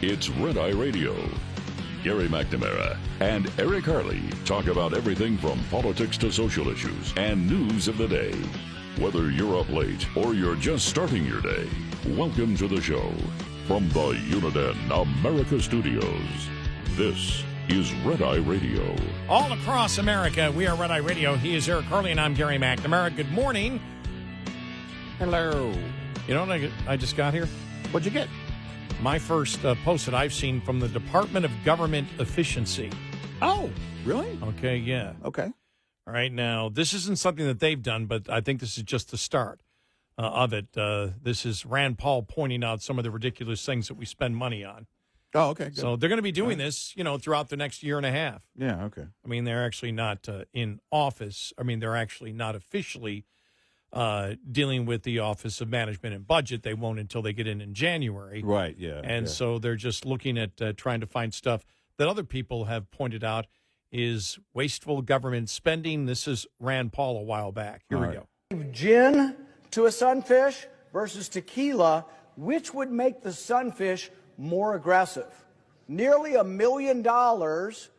It's Red Eye Radio. Gary McNamara and Eric Harley talk about everything from politics to social issues and news of the day. Whether you're up late or you're just starting your day, welcome to the show. From the Uniden America Studios, this is Red Eye Radio. All across America, we are Red Eye Radio. He is Eric Harley, and I'm Gary McNamara. Good morning. Hello. You know what I just got here? What'd you get? My first post that I've seen from the Department of Government Efficiency. Oh, really? Okay, yeah. Okay. All right, now, this isn't something that they've done, but I think this is just the start of it. This is Rand Paul pointing out some of the ridiculous things that we spend money on. Oh, okay. Good. So they're going to be doing this, throughout the next year and a half. Yeah, okay. I mean, they're actually not in office. I mean, they're actually not officially dealing with the Office of Management and Budget. They won't until they get in January. Right, yeah. And so they're just looking at trying to find stuff that other people have pointed out is wasteful government spending. This is Rand Paul a while back. Here we go. Gin to a sunfish versus tequila, which would make the sunfish more aggressive? Nearly $1 million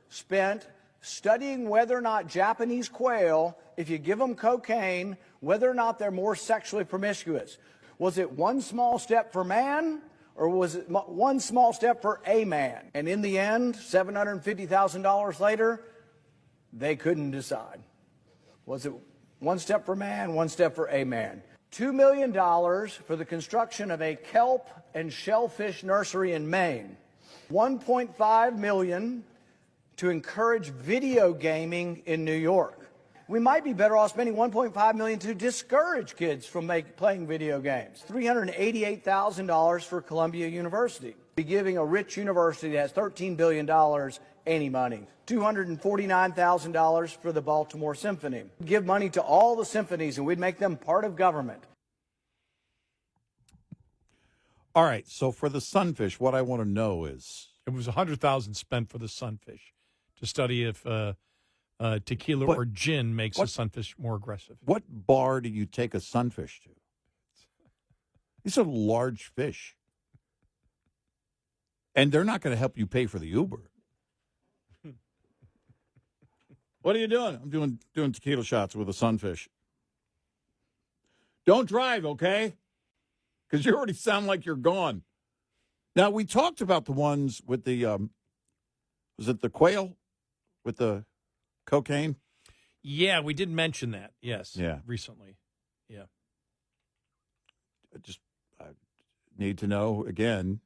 spent studying whether or not Japanese quail, if you give them cocaine, whether or not they're more sexually promiscuous. Was it one small step for man, or was it one small step for a man? And in the end, $750,000 later, they couldn't decide. Was it one step for man, one step for a man? $2 million for the construction of a kelp and shellfish nursery in Maine. $1.5 million to encourage video gaming in New York. We might be better off spending $1.5 million to discourage kids from playing video games. $388,000 for Columbia University. Be giving a rich university that has $13 billion any money. $249,000 for the Baltimore Symphony. Give money to all the symphonies and we'd make them part of government. All right, so for the sunfish, what I want to know is... It was $100,000 spent for the sunfish to study if tequila or gin makes a sunfish more aggressive. What bar do you take a sunfish to? These are large fish. And they're not going to help you pay for the Uber. What are you doing? I'm doing tequila shots with a sunfish. Don't drive, okay? Because you already sound like you're gone. Now, we talked about the ones with the, was it the quail with the cocaine? Yeah, we did mention that, yes, recently. Yeah. I need to know, again.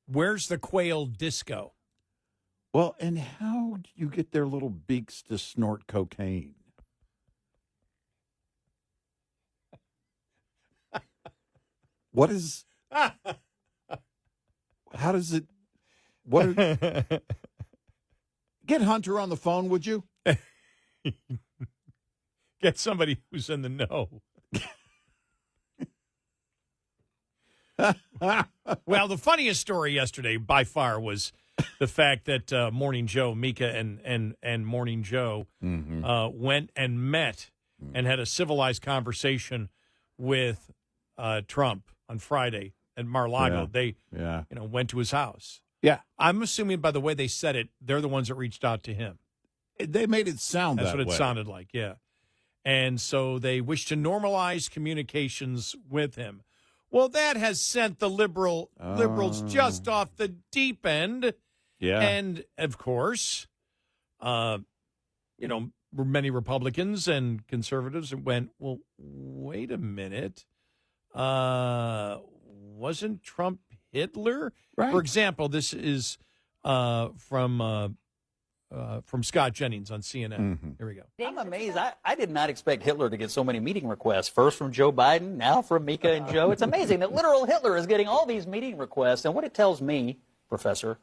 Where's the quail disco? Well, and how do you get their little beaks to snort cocaine? What is... How does it... Get Hunter on the phone, would you? Get somebody who's in the know. Well, the funniest story yesterday, by far, was the fact that Morning Joe, Mika and Morning Joe went and met and had a civilized conversation with Trump on Friday at Mar-a-Lago. They went to his house. Yeah. I'm assuming by the way they said it, they're the ones that reached out to him. They made it sound That's that what it way. sounded like, yeah. And so they wish to normalize communications with him. Well, that has sent the liberals just off the deep end. Yeah. And, of course, many Republicans and conservatives went, well, wait a minute. Wasn't Trump Hitler? Right. For example, this is from Scott Jennings on CNN. Mm-hmm. Here we go. I'm amazed. I did not expect Hitler to get so many meeting requests. First from Joe Biden, now from Mika and Joe. It's amazing that literal Hitler is getting all these meeting requests. And what it tells me, Professor,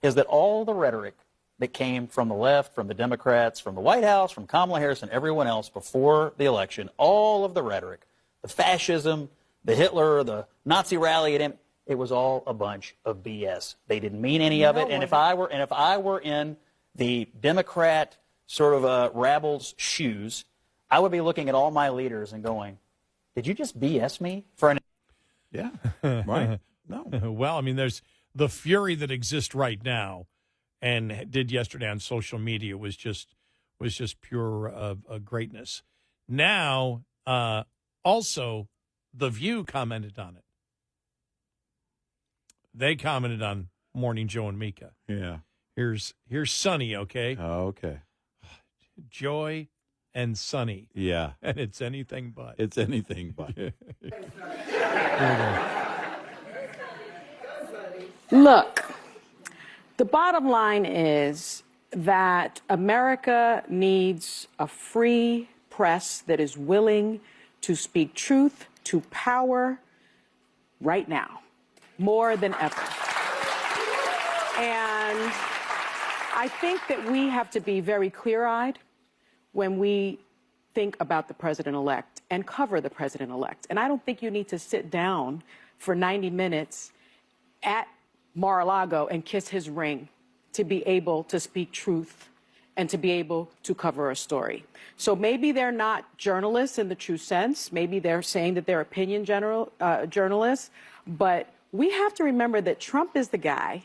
is that all the rhetoric that came from the left, from the Democrats, from the White House, from Kamala Harris and everyone else before the election, all of the rhetoric, the fascism, the Hitler, the Nazi rally at him, it was all a bunch of BS. They didn't mean any of it. And if I were in the Democrat sort of rabble's shoes, I would be looking at all my leaders and going, did you just BS me for an... Yeah, right. No. Well, I mean, there's the fury that exists right now and did yesterday on social media was just pure greatness. Now, also, The View commented on it. They commented on Morning Joe and Mika. Yeah. Here's Sonny, okay? Oh, okay. Joy and Sonny. Yeah. And it's anything but. It's anything but. Look, the bottom line is that America needs a free press that is willing to speak truth to power right now, more than ever. And I think that we have to be very clear-eyed when we think about the president-elect and cover the president-elect. And I don't think you need to sit down for 90 minutes at Mar-a-Lago and kiss his ring to be able to speak truth and to be able to cover a story. So maybe they're not journalists in the true sense. Maybe they're saying that they're opinion journalists. But we have to remember that Trump is the guy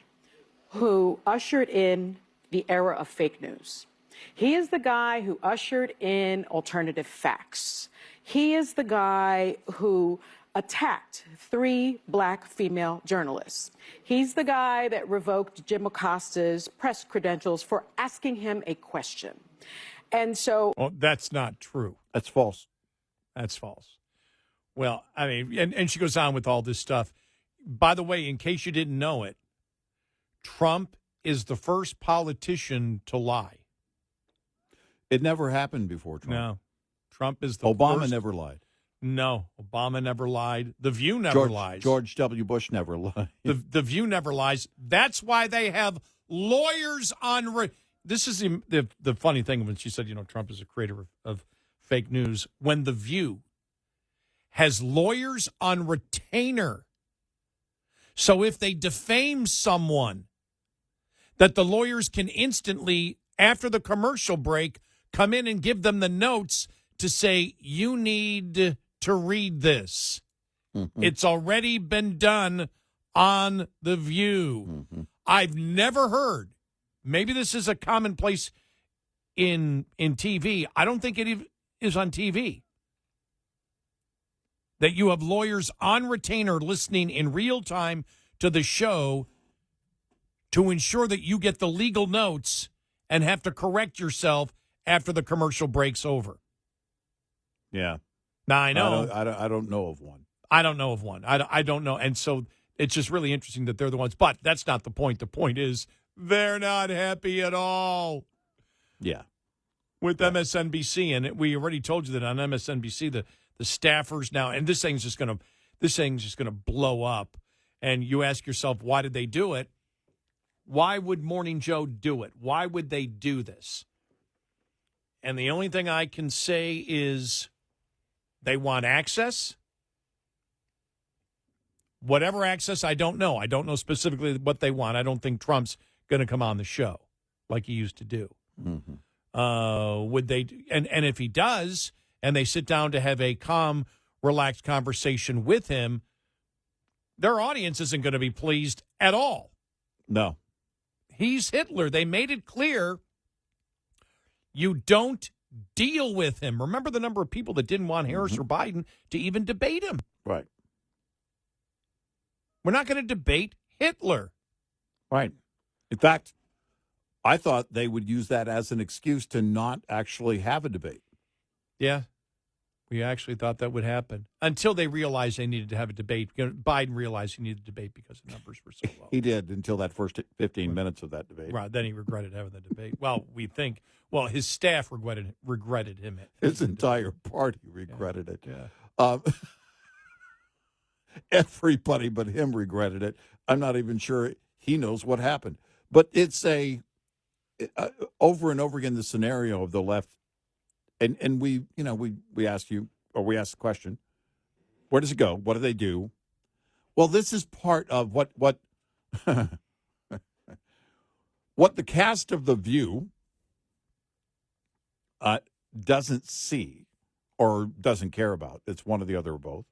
who ushered in the era of fake news. He is the guy who ushered in alternative facts. He is the guy who attacked 3 black female journalists. He's the guy that revoked Jim Acosta's press credentials for asking him a question. And so... Well, that's not true. That's false. That's false. Well, I mean, and she goes on with all this stuff. By the way, in case you didn't know it, Trump is the first politician to lie. It never happened before Trump. No. Trump is the Obama first. never lied. No, Obama never lied. The View never lies. George W. Bush never lied. The View never lies. That's why they have lawyers on. This is the funny thing when she said, Trump is a creator of fake news. When The View has lawyers on retainer. So if they defame someone, that the lawyers can instantly, after the commercial break, come in and give them the notes to say, you need to read this. Mm-hmm. It's already been done on The View. Mm-hmm. I've never heard, maybe this is a commonplace in TV. I don't think it is on TV. That you have lawyers on retainer listening in real time to the show to ensure that you get the legal notes and have to correct yourself after the commercial break's over. Yeah. Now, I know. I don't know of one. I don't know of one. I don't know. And so it's just really interesting that they're the ones. But that's not the point. The point is they're not happy at all. Yeah. With MSNBC. And we already told you that on MSNBC, the staffers now, and this thing's just going to blow up. And you ask yourself, why did they do it? Why would Morning Joe do it? Why would they do this? And the only thing I can say is they want access. Whatever access, I don't know. I don't know specifically what they want. I don't think Trump's going to come on the show like he used to do. Mm-hmm. Would they? And if he does, and they sit down to have a calm, relaxed conversation with him, their audience isn't going to be pleased at all. No. He's Hitler. They made it clear you don't deal with him. Remember the number of people that didn't want Harris or Biden to even debate him. Right. We're not going to debate Hitler. Right. In fact, I thought they would use that as an excuse to not actually have a debate. Yeah. We actually thought that would happen until they realized they needed to have a debate. Biden realized he needed a debate because the numbers were so low. He did until that first 15 minutes of that debate. Right. Then he regretted having the debate. Well, we think. Well, his staff regretted him. His entire party regretted it. Yeah. Everybody but him regretted it. I'm not even sure he knows what happened. But it's over and over again the scenario of the left. And we ask you, or we ask the question, where does it go? What do they do? Well, this is part of what what the cast of The View doesn't see or doesn't care about. It's one or the other or both.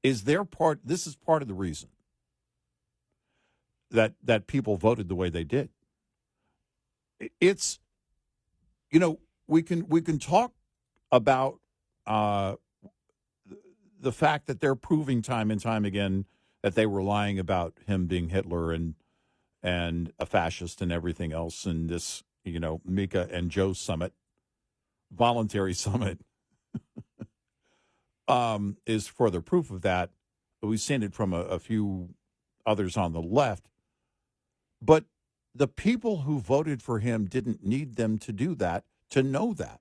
Is their part? This is part of the reason that people voted the way they did. It's, we can talk about the fact that they're proving time and time again that they were lying about him being Hitler and a fascist and everything else. And this, Mika and Joe summit, voluntary summit, is further proof of that. We've seen it from a few others on the left. But the people who voted for him didn't need them to do that, to know that.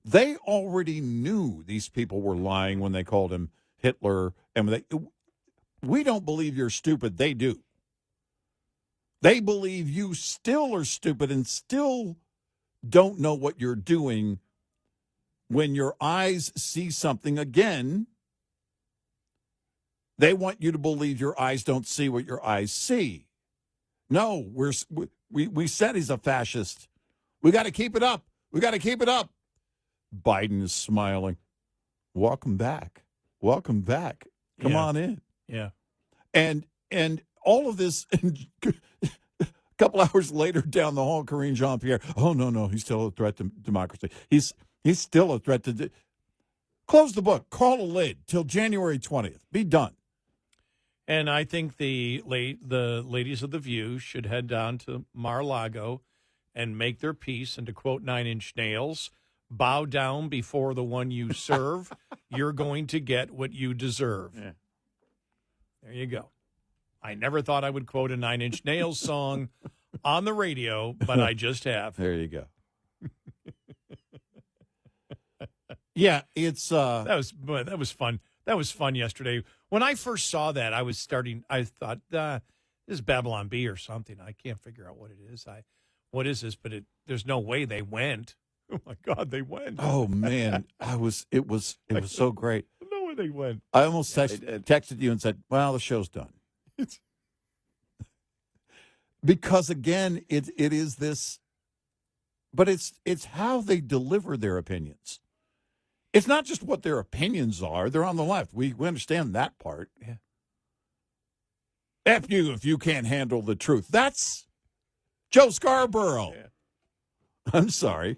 They already knew these people were lying when they called him Hitler. And we don't believe you're stupid. They do. They believe you still are stupid and still don't know what you're doing when your eyes see something again. They want you to believe your eyes don't see what your eyes see. No, we said he's a fascist. We got to keep it up. We got to keep it up. Biden is smiling. Welcome back. Welcome back. Come on in. Yeah. And all of this, a couple hours later down the hall, Karine Jean-Pierre, oh, no, he's still a threat to democracy. He's still a threat to... Close the book. Call a lid till January 20th. Be done. And I think the ladies of The View should head down to Mar-a-Lago and make their peace. And to quote Nine Inch Nails, bow down before the one you serve. You're going to get what you deserve. Yeah. There you go. I never thought I would quote a Nine Inch Nails song on the radio, but I just have. There you go. Yeah, it's that was fun. That was fun yesterday. When I first saw that, I thought, this is Babylon Bee or something. I can't figure out what it is. What is this? But there's no way they went. Oh my God, they went. Oh man, it was so great. No way they went. I almost texted you and said, well, the show's done. Because again, it is this, but it's how they deliver their opinions. It's not just what their opinions are. They're on the left. We understand that part. Yeah. F you if you can't handle the truth. That's Joe Scarborough. Yeah. I'm sorry.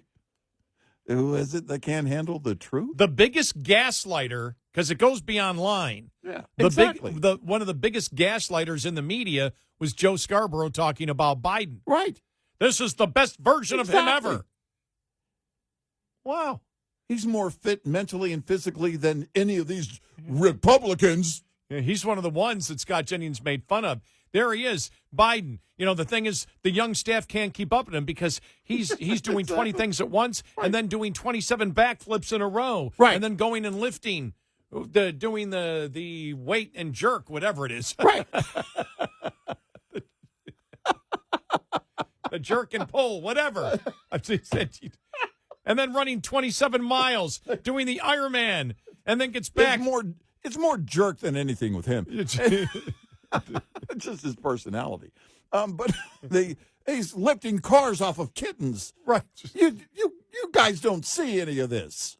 Who is it that can't handle the truth? The biggest gaslighter, because it goes beyond line. Yeah, exactly. One of the biggest gaslighters in the media was Joe Scarborough talking about Biden. Right. This is the best version of him ever. Wow. He's more fit mentally and physically than any of these Republicans. Yeah, he's one of the ones that Scott Jennings made fun of. There he is, Biden. The thing is, the young staff can't keep up with him because he's doing 20 things at once and then doing 27 backflips in a row. Right. And then going and lifting, doing the weight and jerk, whatever it is. Right. The jerk and pull, whatever. And then running 27 miles, doing the Ironman, and then gets back. It's more jerk than anything with him. It's just his personality. But he's lifting cars off of kittens. Right. You guys don't see any of this.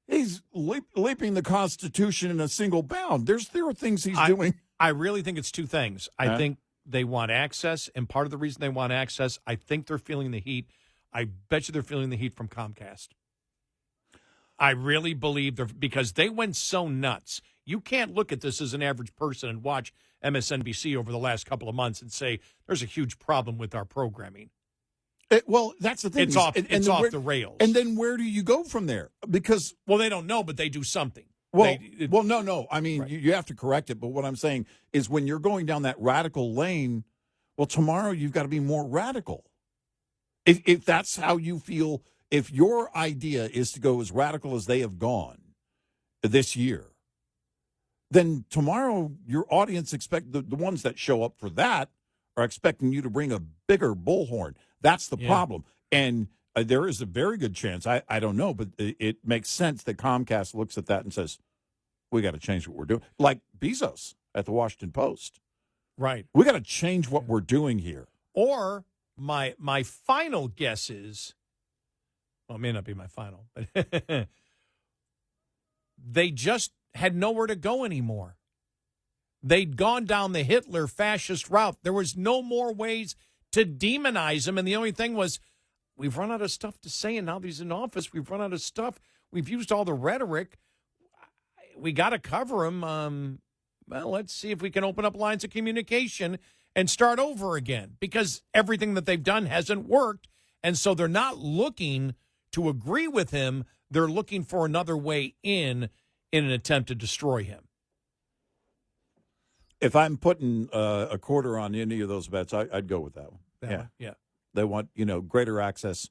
He's leaping the Constitution in a single bound. There are things he's doing. I really think it's two things. I think they want access, and part of the reason they want access, I think they're feeling the heat. I bet you they're feeling the heat from Comcast. I really believe because they went so nuts. You can't look at this as an average person and watch MSNBC over the last couple of months and say there's a huge problem with our programming. Well, that's the thing. It's off the rails. And then where do you go from there? Because they don't know, but they do something. No. I mean, right. you have to correct it. But what I'm saying is when you're going down that radical lane, well, tomorrow you've got to be more radical. If that's how you feel, if your idea is to go as radical as they have gone this year, then tomorrow your audience expect the ones that show up for that are expecting you to bring a bigger bullhorn. That's the problem. And there is a very good chance, I don't know, but it makes sense that Comcast looks at that and says, we got to change what we're doing. Like Bezos at the Washington Post. Right. We got to change what we're doing here. Or my final guess is, well, it may not be my final, but they just had nowhere to go anymore. They'd gone down the Hitler fascist route. There was no more ways to demonize him, and the only thing was, we've run out of stuff to say, and now that he's in office, we've run out of stuff. We've used all the rhetoric. We got to cover him. Well, let's see if we can open up lines of communication and start over again, because everything that they've done hasn't worked, and so they're not looking to agree with him. They're looking for another way in an attempt to destroy him. If I'm putting a quarter on any of those bets, I'd go with that one. Yeah. They want, greater access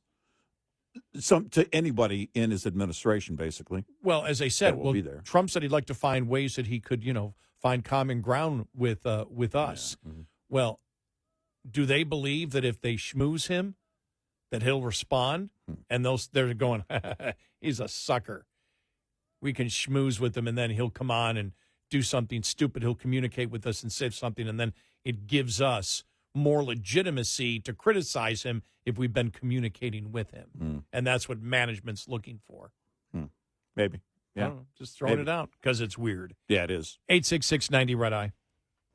to anybody in his administration, basically. Well, as I said, will be there. Trump said he'd like to find ways that he could, find common ground with us. Yeah. Mm-hmm. Well, do they believe that if they schmooze him, that he'll respond? And they're going, he's a sucker. We can schmooze with him, and then he'll come on and do something stupid. He'll communicate with us and say something, and then it gives us more legitimacy to criticize him if we've been communicating with him. And that's what management's looking for. Maybe. Yeah. I don't know, just throwing it out because it's weird. Yeah, it is. 866-90 Red Eye.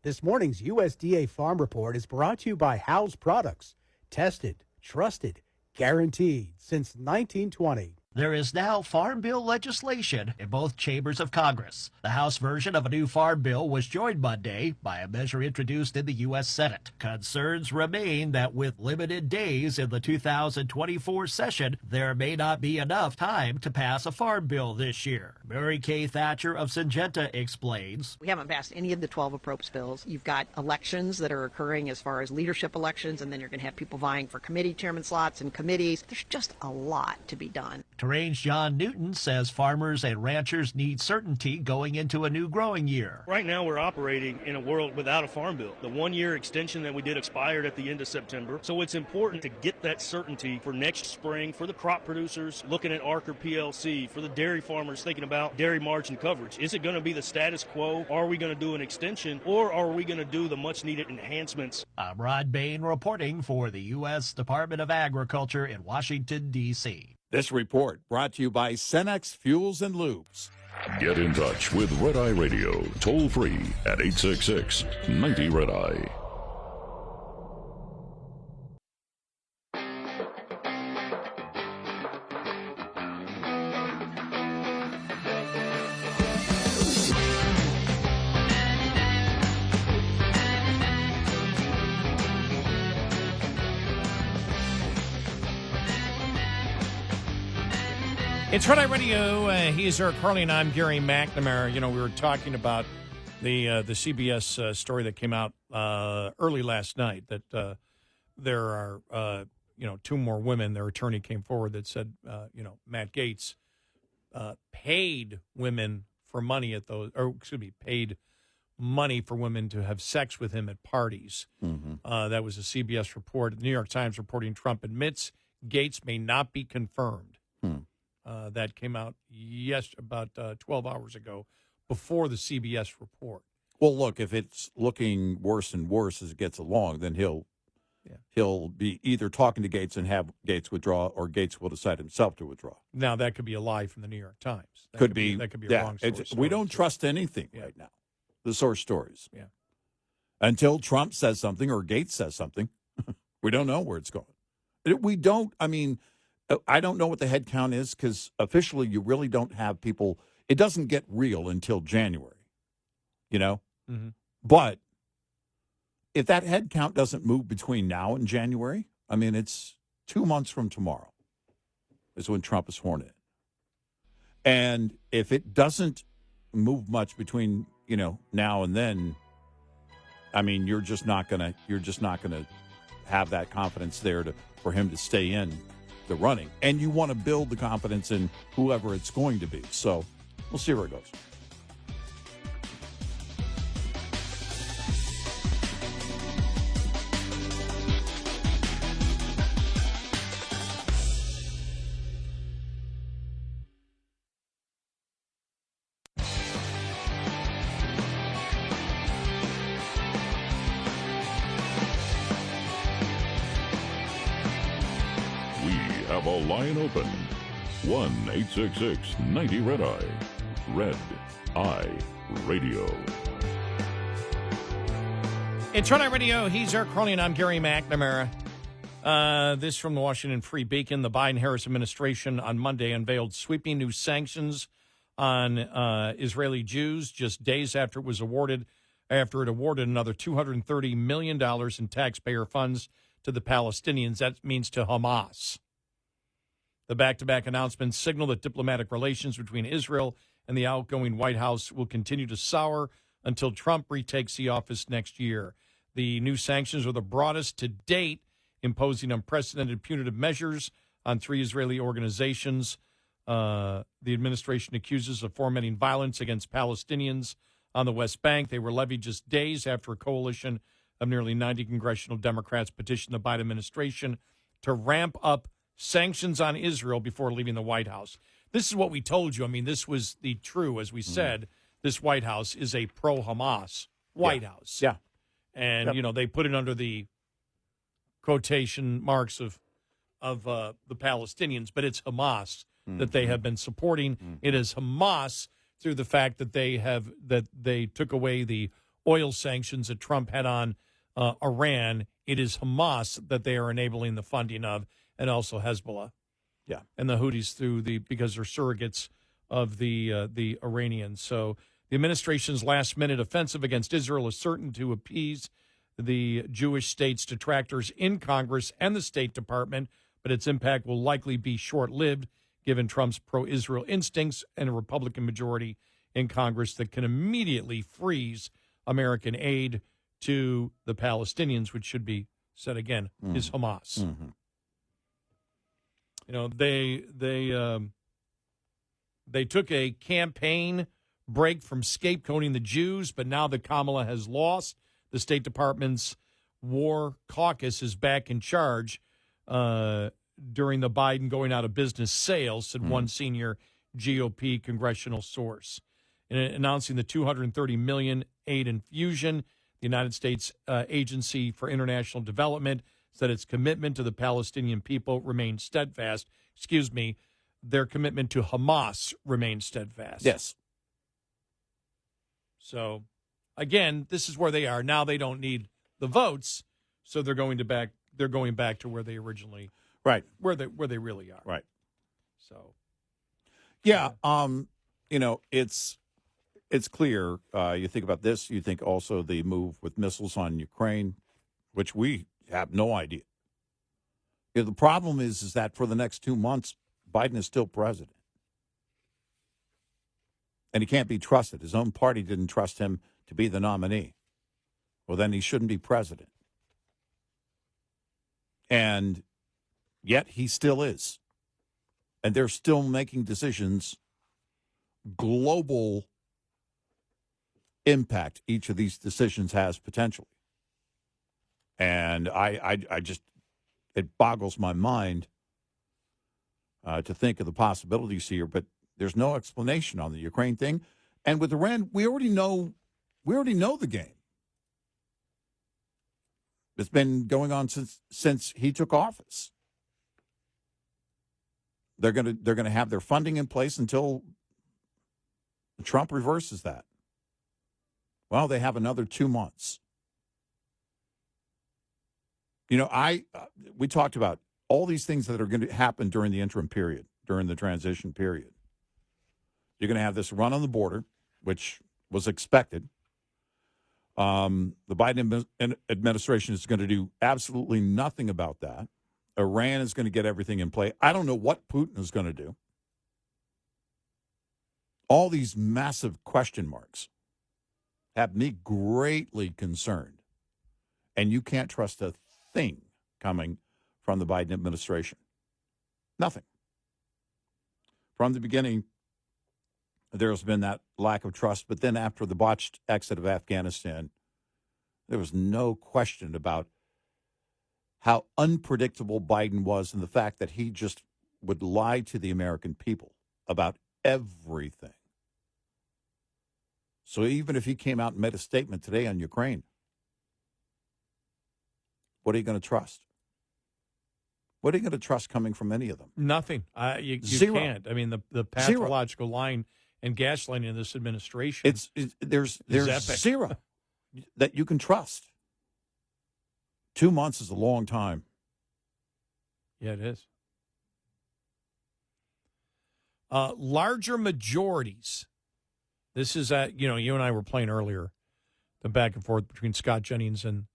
This morning's USDA Farm Report is brought to you by House Products. Tested, trusted, guaranteed since 1920. There is now Farm Bill legislation in both chambers of Congress. The House version of a new Farm Bill was joined Monday by a measure introduced in the U.S. Senate. Concerns remain that with limited days in the 2024 session, there may not be enough time to pass a Farm Bill this year. Mary Kay Thatcher of Syngenta explains. We haven't passed any of the 12 appropriations bills. You've got elections that are occurring as far as leadership elections, and then you're going to have people vying for committee chairman slots and committees. There's just a lot to be done. Terrain's John Newton says farmers and ranchers need certainty going into a new growing year. Right now we're operating in a world without a farm bill. The one-year extension that we did expired at the end of September. So it's important to get that certainty for next spring, for the crop producers looking at ARC or PLC, for the dairy farmers thinking about dairy margin coverage. Is it going to be the status quo? Are we going to do an extension, or are we going to do the much-needed enhancements? I'm Rod Bain reporting for the U.S. Department of Agriculture in Washington, D.C. This report brought to you by Cenex Fuels and Lubes. Get in touch with Red Eye Radio, toll free at 866-90 Red Eye. It's Red Eye Radio. He's Eric Harley, and I'm Gary McNamara. We were talking about the CBS story that came out early last night that there are, two more women. Their attorney came forward that said, Matt Gaetz paid women for money at those, paid money for women to have sex with him at parties. Mm-hmm. That was a CBS report. The New York Times reporting Trump admits Gaetz may not be confirmed. That came out about 12 hours ago before the CBS report. Well, look, if it's looking worse and worse as it gets along, then he'll be either talking to Gaetz and have Gaetz withdraw, or Gaetz will decide himself to withdraw. Now, that could be a lie from the New York Times. That could be a wrong source. We don't trust anything right now, the source stories. Yeah. Until Trump says something or Gaetz says something, we don't know where it's going. I don't know what the head count is, because officially you really don't have people. It doesn't get real until January, Mm-hmm. But if that head count doesn't move between now and January, it's 2 months from tomorrow is when Trump is sworn in. And if it doesn't move much between, now and then, you're just not gonna have that confidence there for him to stay in the running, and you want to build the confidence in whoever it's going to be. So we'll see where it goes. Have a line open. 1-866-90 Red Eye. Red Eye Radio. It's Tonight Radio. He's Eric Harley, and I'm Gary McNamara. This from the Washington Free Beacon. The Biden-Harris administration on Monday unveiled sweeping new sanctions on Israeli Jews just days after it awarded another $230 million in taxpayer funds to the Palestinians. That means to Hamas. The back-to-back announcements signal that diplomatic relations between Israel and the outgoing White House will continue to sour until Trump retakes the office next year. The new sanctions are the broadest to date, imposing unprecedented punitive measures on 3 Israeli organizations. The administration accuses of fomenting violence against Palestinians on the West Bank. They were levied just days after a coalition of nearly 90 congressional Democrats petitioned the Biden administration to ramp up sanctions on Israel before leaving the White House. This is what we told you. I mean, this was the true, as we said, this White House is a pro-Hamas White House. Yeah. And, you know, they put it under the quotation marks of the Palestinians, but it's Hamas that they have been supporting. It is Hamas through the fact that they took away the oil sanctions that Trump had on Iran. It is Hamas that they are enabling the funding of, and also Hezbollah. Yeah. And the Houthis because they're surrogates of the Iranians. So the administration's last-minute offensive against Israel is certain to appease the Jewish state's detractors in Congress and the State Department, but its impact will likely be short-lived given Trump's pro-Israel instincts and a Republican majority in Congress that can immediately freeze American aid to the Palestinians, which should be said again, is Hamas. You know, they took a campaign break from scapegoating the Jews, but now that Kamala has lost, the State Department's War Caucus is back in charge during the Biden going out of business sale, said one senior GOP congressional source. In announcing the $230 million aid infusion, the United States Agency for International Development said its commitment to the Palestinian people remains steadfast. Their commitment to Hamas remains steadfast. Yes. So, again, this is where they are. Now they don't need the votes, so they're going back to where they originally where they really are. Right. So, yeah, you know, it's clear. You think about this. You think also the move with missiles on Ukraine, which we have no idea. You know, the problem is that for the next 2 months, Biden is still president. And he can't be trusted. His own party didn't trust him to be the nominee. Well, then he shouldn't be president. And yet he still is. And they're still making decisions, global impact each of these decisions has potentially. And I just, it boggles my mind to think of the possibilities here, but there's no explanation on the Ukraine thing. And with Iran, we already know the game. It's been going on since he took office. They're gonna have their funding in place until Trump reverses that. Well, they have another 2 months. You know, we talked about all these things that are going to happen during the interim period, during the transition period. You're going to have this run on the border, which was expected. The Biden administration is going to do absolutely nothing about that. Iran is going to get everything in play. I don't know what Putin is going to do. All these massive question marks have me greatly concerned. And you can't trust a thing coming from the Biden administration. Nothing. From the beginning, there's been that lack of trust. But then after the botched exit of Afghanistan, there was no question about how unpredictable Biden was and the fact that he just would lie to the American people about everything. So even if he came out and made a statement today on Ukraine, what are you going to trust? What are you going to trust coming from any of them? Nothing. You Zero. can't. I mean, the pathological line and gaslighting of this administration. There's zero that you can trust. 2 months is a long time. Yeah, it is. Larger majorities. This is you and I were playing earlier, the back and forth between Scott Jennings and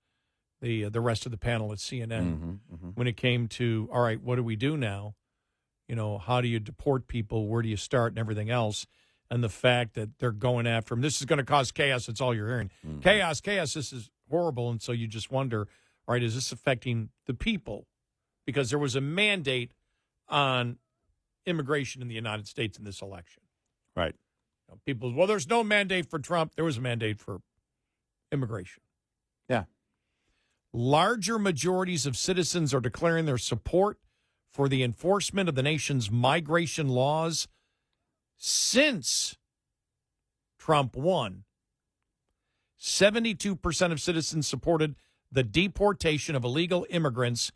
the rest of the panel at CNN when it came to, all right, what do we do now? How do you deport people? Where do you start and everything else? And the fact that they're going after them. This is going to cause chaos. That's all you're hearing. Chaos. This is horrible. And so you just wonder, all right, is this affecting the people? Because there was a mandate on immigration in the United States in this election. Right. People, well, there's no mandate for Trump. There was a mandate for immigration. Yeah. Larger majorities of citizens are declaring their support for the enforcement of the nation's migration laws since Trump won. 72% of citizens supported the deportation of illegal immigrants,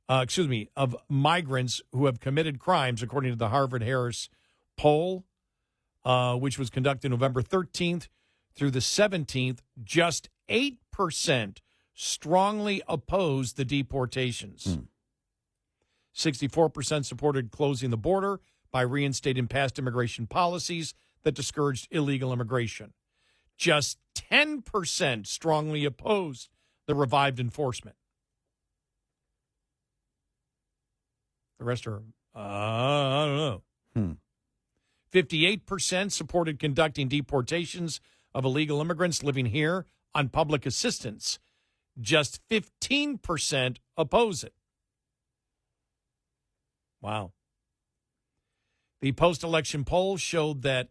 of migrants who have committed crimes, according to the Harvard-Harris poll, which was conducted November 13th through the 17th. Just 8% strongly opposed the deportations. 64% supported closing the border by reinstating past immigration policies that discouraged illegal immigration. Just 10% strongly opposed the revived enforcement. The rest are, I don't know. 58% supported conducting deportations of illegal immigrants living here on public assistance. Just 15% oppose it. Wow. The post-election poll showed that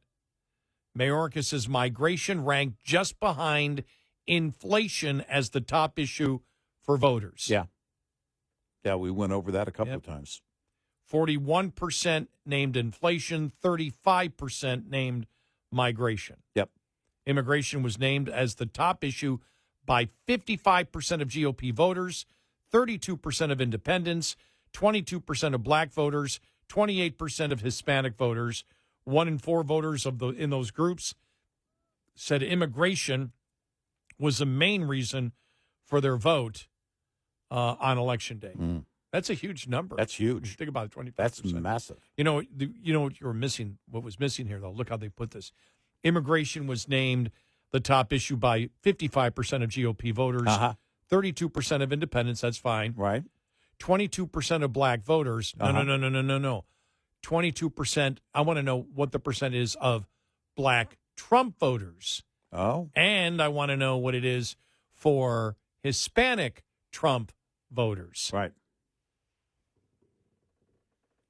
Mayorkas's migration ranked just behind inflation as the top issue for voters. Yeah. Yeah, we went over that a couple of times. 41% named inflation, 35% named migration. Yep. Immigration was named as the top issue by 55% of GOP voters, 32% of independents, 22% of black voters, 28% of Hispanic voters. 1 in 4 voters in those groups said immigration was the main reason for their vote on Election Day. That's a huge number. That's huge. Think about it, 25%. That's massive. You know what you were missing? What was missing here, though? Look how they put this. Immigration was named the top issue by 55% of GOP voters, 32% of independents. That's fine. Right. 22% of black voters. No. 22%. I want to know what the percent is of black Trump voters. Oh. And I want to know what it is for Hispanic Trump voters. Right.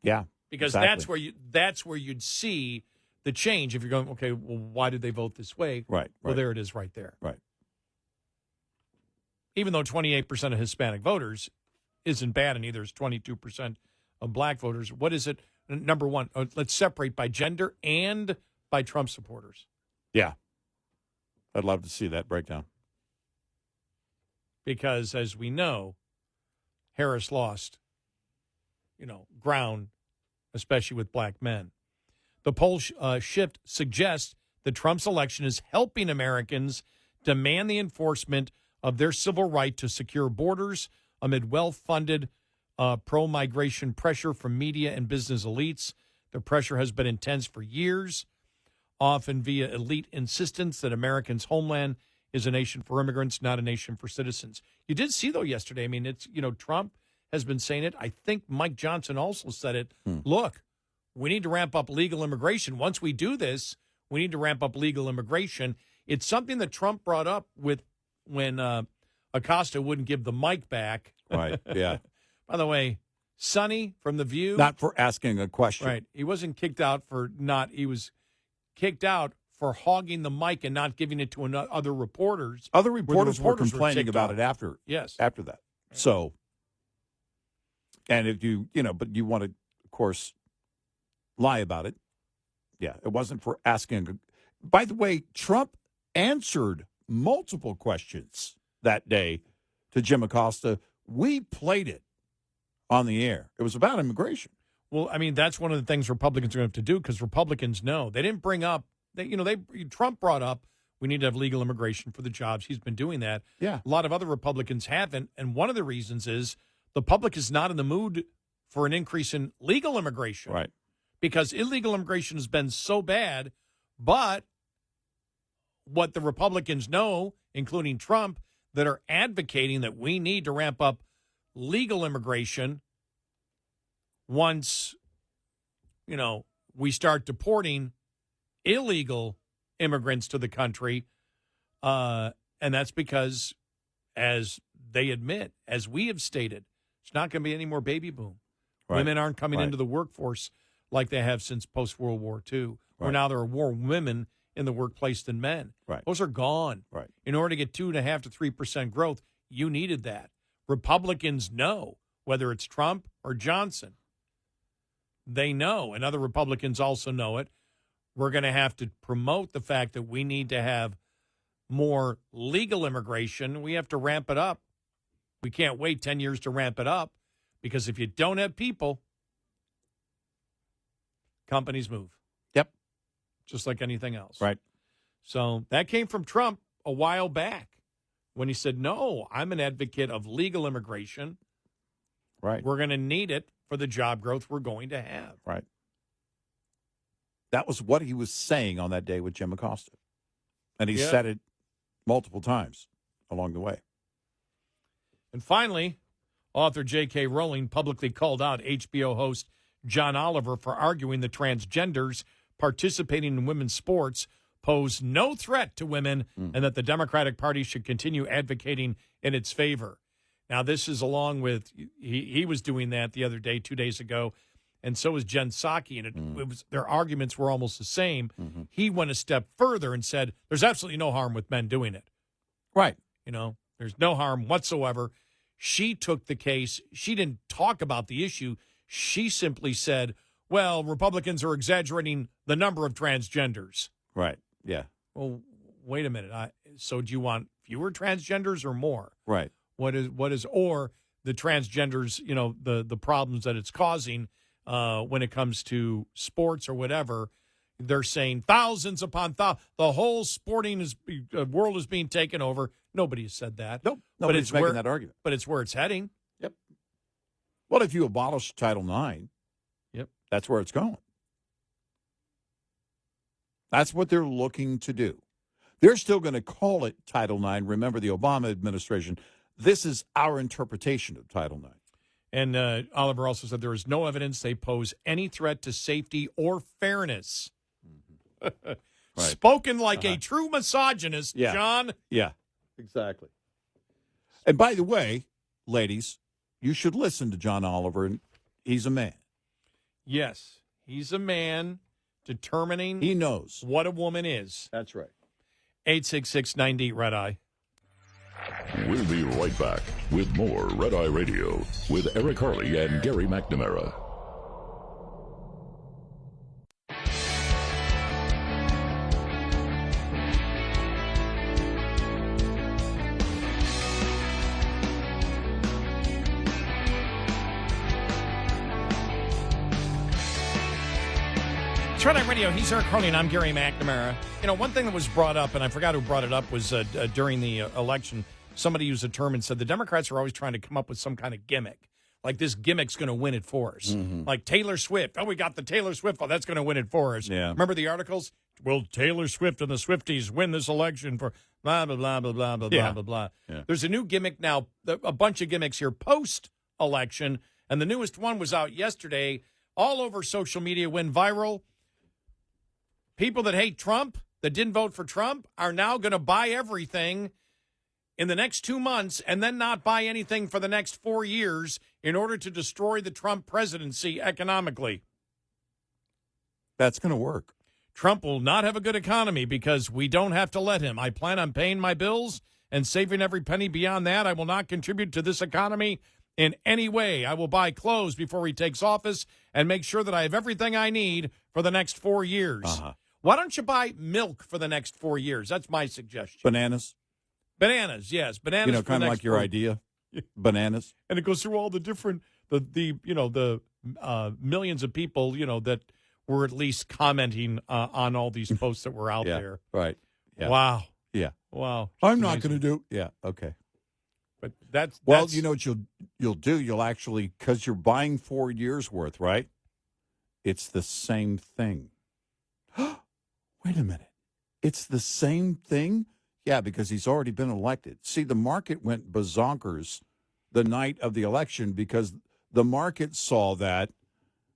Yeah. Because exactly. that's where you'd see the change if you're going, okay, well, why did they vote this way? Right. Well, there it is right there. Right. Even though 28% of Hispanic voters isn't bad, and neither is 22% of black voters. What is it? Number one, let's separate by gender and by Trump supporters. Yeah. I'd love to see that breakdown. Because, as we know, Harris lost, ground, especially with black men. The poll shift suggests that Trump's election is helping Americans demand the enforcement of their civil right to secure borders amid well-funded pro-migration pressure from media and business elites. The pressure has been intense for years, often via elite insistence that Americans' homeland is a nation for immigrants, not a nation for citizens. You did see, though, yesterday, it's, Trump has been saying it. I think Mike Johnson also said it. Look, we need to ramp up legal immigration. Once we do this, we need to ramp up legal immigration. It's something that Trump brought up when Acosta wouldn't give the mic back. Right, yeah. By the way, Sonny from The View. Not for asking a question. Right. He wasn't kicked out he was kicked out for hogging the mic and not giving it to other reporters. Other reporters were complaining about off. it after. Yes. After that. Right. So, and if but you want to, of course, lie about it. Yeah, it wasn't for asking. By the way, Trump answered multiple questions that day to Jim Acosta. We played it on the air. It was about immigration. Well, that's one of the things Republicans are going to have to do, because Republicans know. They didn't bring up, Trump brought up, We need to have legal immigration for the jobs. He's been doing that. Yeah. A lot of other Republicans haven't. And one of the reasons is the public is not in the mood for an increase in legal immigration. Right. Because illegal immigration has been so bad. But what the Republicans know, including Trump, that are advocating that we need to ramp up legal immigration once, we start deporting illegal immigrants to the country. And that's because, as they admit, as we have stated, it's not going to be any more baby boom. Right. Women aren't coming Right. into the workforce like they have since post-World War II, where Right. now there are more women in the workplace than men. Right. Those are gone. Right. In order to get 2.5% to 3% growth, you needed that. Republicans know, whether it's Trump or Johnson, they know, and other Republicans also know it. We're going to have to promote the fact that we need to have more legal immigration. We have to ramp it up. We can't wait 10 years to ramp it up, because if you don't have people, companies move. Yep. Just like anything else. Right. So that came from Trump a while back when he said, no, I'm an advocate of legal immigration. Right. We're going to need it for the job growth we're going to have. Right. That was what he was saying on that day with Jim Acosta. And he said it multiple times along the way. And finally, author J.K. Rowling publicly called out HBO host John Oliver for arguing that transgenders participating in women's sports pose no threat to women and that the Democratic Party should continue advocating in its favor. Now, this is along with, he was doing that the other day, 2 days ago, and so was Jen Psaki, and it was, their arguments were almost the same. He went a step further and said, there's absolutely no harm with men doing it. Right. There's no harm whatsoever. She took the case. She didn't talk about the issue. She simply said, well, Republicans are exaggerating the number of transgenders. Right. Yeah. Well, wait a minute. So do you want fewer transgenders or more? Right. What is, or the transgenders, the problems that it's causing when it comes to sports or whatever. They're saying thousands upon thousands. The whole sporting world is being taken over. Nobody has said that. Nope. But Nobody's it's making that argument. But it's where it's heading. Yep. Well, if you abolish Title IX, that's where it's going. That's what they're looking to do. They're still going to call it Title IX. Remember the Obama administration. This is our interpretation of Title IX. And Oliver also said there is no evidence they pose any threat to safety or fairness. Right. Spoken like a true misogynist, John. Yeah, exactly. And by the way, ladies, you should listen to John Oliver. He's a man. Yes, he's a man determining he knows what a woman is. That's right. 866-90 Red Eye. We'll be right back with more Red Eye Radio with Eric Harley and Gary McNamara. Red Eye Radio, he's Eric Harley, and I'm Gary McNamara. One thing that was brought up, and I forgot who brought it up, was during the election, somebody used a term and said the Democrats are always trying to come up with some kind of gimmick. Like this gimmick's going to win it for us. Like Taylor Swift. Oh, we got the Taylor Swift. Oh, that's going to win it for us. Yeah. Remember the articles? Will Taylor Swift and the Swifties win this election for blah, blah, blah, blah, blah, blah, blah, blah, blah. Yeah. There's a new gimmick now, a bunch of gimmicks here post-election, and the newest one was out yesterday. All over social media, went viral. People that hate Trump, that didn't vote for Trump, are now going to buy everything in the next 2 months and then not buy anything for the next 4 years in order to destroy the Trump presidency economically. That's going to work. Trump will not have a good economy because we don't have to let him. I plan on paying my bills and saving every penny beyond that. I will not contribute to this economy in any way. I will buy clothes before he takes office and make sure that I have everything I need for the next 4 years. Why don't you buy milk for the next 4 years? That's my suggestion. Bananas. Bananas, yes. Bananas. Kind of like your idea. Bananas. And it goes through all the different, the millions of people, that were at least commenting on all these posts that were out there. Right. Yeah. Wow. Yeah. Wow. I'm not going to do. Yeah. Okay. But that's Well, you know what you'll do? You'll actually, because you're buying 4 years worth, right? It's the same thing. Wait a minute. It's the same thing? Yeah, because he's already been elected. See, the market went bazonkers the night of the election because the market saw that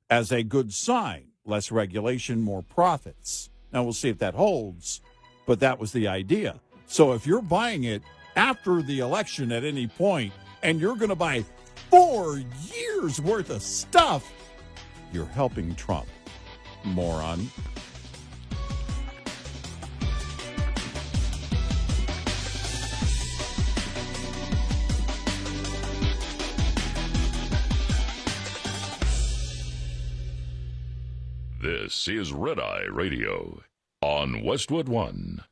as a good sign. Less regulation, more profits. Now, we'll see if that holds, but that was the idea. So if you're buying it after the election at any point and you're going to buy 4 years worth of stuff, you're helping Trump. Moron. This is Red Eye Radio on Westwood One.